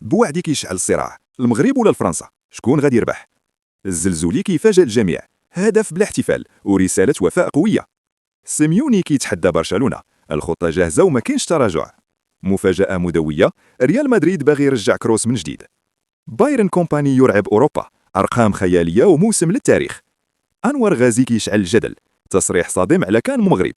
بوعدي كيشعل الصراع، المغرب ولا فرنسا، شكون غادي يربح؟ الزلزولي كيفاجئ الجميع، هدف بلا احتفال ورسالة وفاء قوية. سيميوني كيتحدى برشلونة، الخطة جاهزة وما كاينش تراجع. مفاجأة مدوية، ريال مدريد باغي يرجع كروس من جديد. بايرن كومباني يرعب أوروبا، أرقام خيالية وموسم للتاريخ. أنور غازي كيشعل الجدل، تصريح صادم على كان مغرب.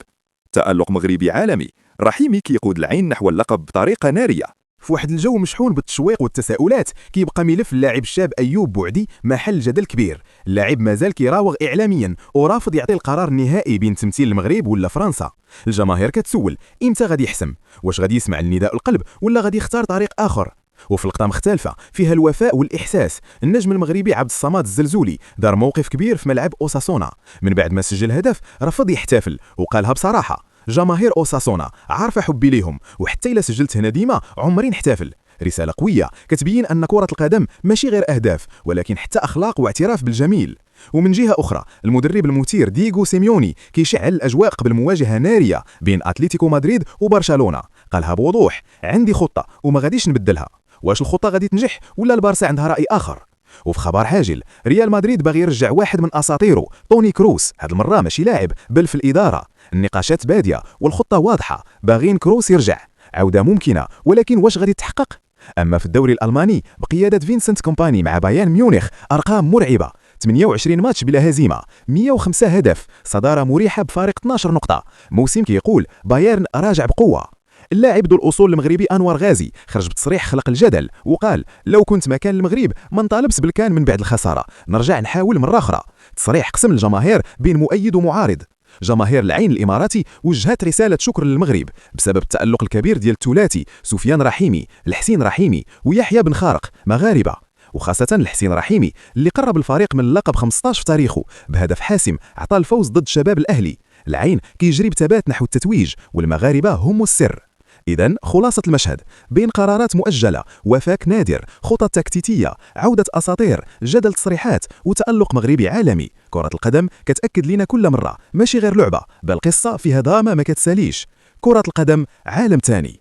تألق مغربي عالمي، رحيمي كيقود العين نحو اللقب بطريقة نارية. في واحد الجو مشحون بالتشويق والتساؤلات كيبقى ملف اللاعب الشاب ايوب بوعدي محل جدل كبير. اللاعب مازال كيراوغ اعلاميا ورافض يعطي القرار النهائي بين تمثيل المغرب ولا فرنسا. الجماهير كتسول امتى غادي يحسم، واش غادي يسمع لنداء القلب ولا غادي يختار طريق اخر. وفي لقطه مختلفه فيها الوفاء والاحساس، النجم المغربي عبد الصمد الزلزولي دار موقف كبير في ملعب اوساسونا. من بعد ما سجل هدف رفض يحتفل وقالها بصراحه: جماهير اوساسونا عارفه حبي ليهم، وحتى الا سجلت هنا ديما عمري نحتفل. رساله قويه كتبين ان كره القدم ماشي غير اهداف، ولكن حتى اخلاق واعتراف بالجميل. ومن جهه اخرى المدرب المثير دييغو سيميوني كيشعل الاجواء قبل مواجهه ناريه بين اتلتيكو مدريد وبرشلونه. قالها بوضوح: عندي خطه وما غاديش نبدلها. واش الخطه غادي تنجح ولا البارسا عندها راي اخر؟ وفي خبر عاجل، ريال مدريد باغي يرجع واحد من اساطيره توني كروس، هاد المره ماشي لاعب بل في الاداره. النقاشات باديه والخطه واضحه، باغين كروس يرجع. عوده ممكنه، ولكن واش غادي تحقق؟ اما في الدوري الالماني بقياده فينسنت كومباني مع بايرن ميونخ ارقام مرعبه: 28 ماتش بلا هزيمه، 105 هدف، صداره مريحه بفارق 12 نقطه. موسم كيقول بايرن راجع بقوه. اللاعب ذو الاصول المغربي انور غازي خرج بتصريح خلق الجدل وقال: لو كنت مكان المغرب ما نطالبش بالكان من بعد الخساره، نرجع نحاول مره اخرى. تصريح قسم الجماهير بين مؤيد ومعارض. جماهير العين الاماراتي وجهت رساله شكر للمغرب بسبب التالق الكبير ديال الثلاثي سفيان رحيمي، الحسين رحيمي ويحيى بن خارق، مغاربه، وخاصة الحسين رحيمي اللي قرب الفريق من اللقب 15 في تاريخه بهدف حاسم عطى الفوز ضد شباب الأهلي. العين كيجري بثبات نحو التتويج والمغاربة هم السر. إذن خلاصة المشهد بين قرارات مؤجلة، وفاك نادر، خطط تكتيكية، عودة أساطير، جدل تصريحات وتألق مغربي عالمي. كرة القدم كتأكد لنا كل مرة ماشي غير لعبة، بل قصة فيها دراما ما كتساليش. كرة القدم عالم تاني.